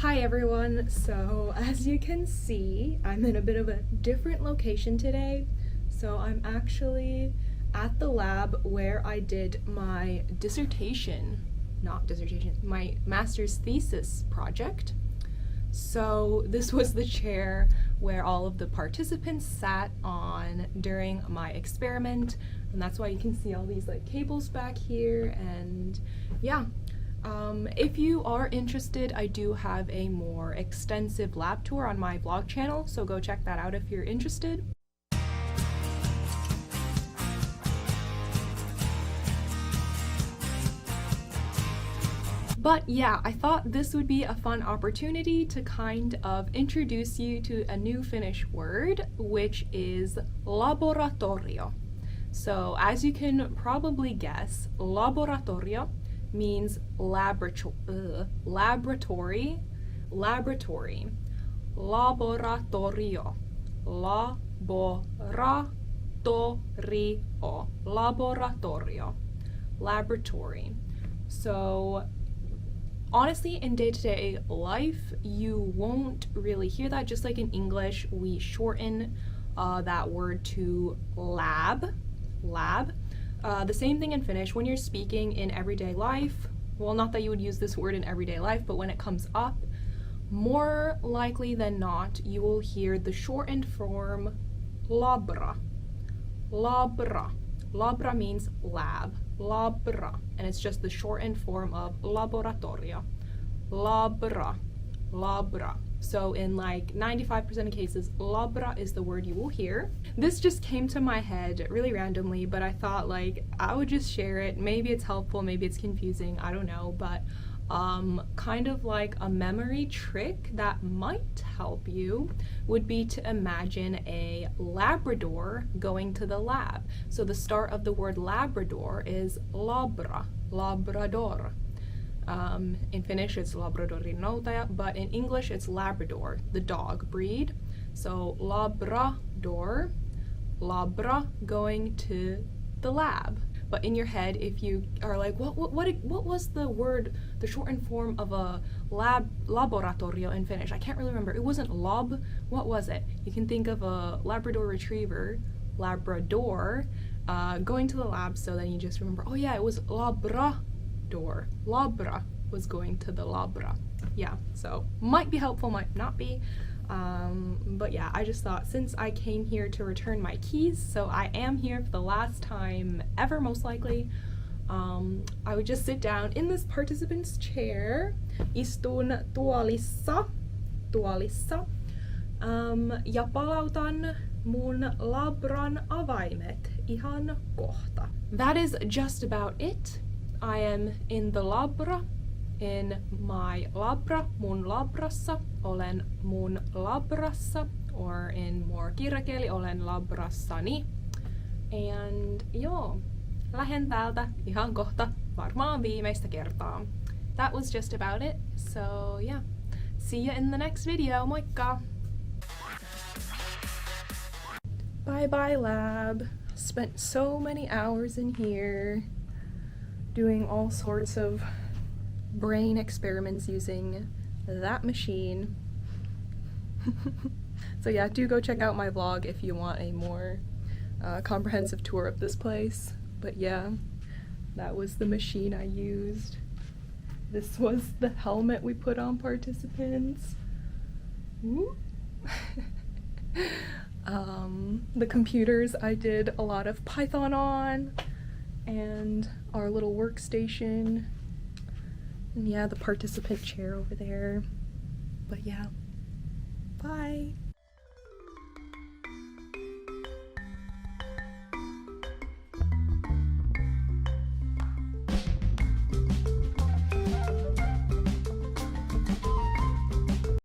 Hi everyone, so as you can see, I'm in a bit of a different location today. So I'm actually at the lab where I did my my master's thesis project. So this was the chair where all of the participants sat on during my experiment, and that's why you can see all these like cables back here, and yeah. If you are interested, I do have a more extensive lab tour on my blog channel, so go check that out if you're interested. But yeah, I thought this would be a fun opportunity to kind of introduce you to a new Finnish word, which is laboratorio. So as you can probably guess, laboratorio means laboratory, laboratorio, laboratorio, laboratorio, laboratory. So honestly, in day-to-day life, you won't really hear that. Just like in English, we shorten that word to lab. The same thing in Finnish. When you're speaking in everyday life, well, not that you would use this word in everyday life, but when it comes up, more likely than not, you will hear the shortened form labra. Labra means lab. Labra. And it's just the shortened form of laboratorio. Labra. So in like 95% of cases, labra is the word you will hear. This just came to my head really randomly, but I thought like I would just share it. Maybe it's helpful, maybe it's confusing, I don't know, but kind of like a memory trick that might help you would be to imagine a Labrador going to the lab. So the start of the word Labrador is Labra, Labrador. In Finnish it's Labradorinnoutaja, but in English it's Labrador, the dog breed. So Labrador, Labra going to the lab. But in your head, if you are like, what was the word, the shortened form of a laboratorio in Finnish? I can't really remember. It wasn't lab. What was it? You can think of a Labrador retriever, Labrador, going to the lab. So then you just remember, oh yeah, it was Labrador. Labra was going to the Labra. Yeah, so might be helpful, might not be. But yeah, I just thought since I came here to return my keys, so I am here for the last time ever, most likely, I would just sit down in this participant's chair, istun tuolissa, ja palautan mun labran avaimet ihan kohta. That is just about it. I am in the labra, in my labra, mun labrassa, olen mun labrassa, or in more kirjakieli, olen labrassani. And joo, lähden täältä ihan kohta, varmaan viimeistä kertaa. That was just about it, so yeah. See you in the next video, moikka! Bye bye lab. Spent so many hours in here doing all sorts of brain experiments using that machine. So yeah, do go check out my vlog if you want a more comprehensive tour of this place. But yeah, that was the machine I used. This was the helmet we put on participants. The computers I did a lot of Python on, and our little workstation, and yeah, the participant chair over there. But yeah, bye!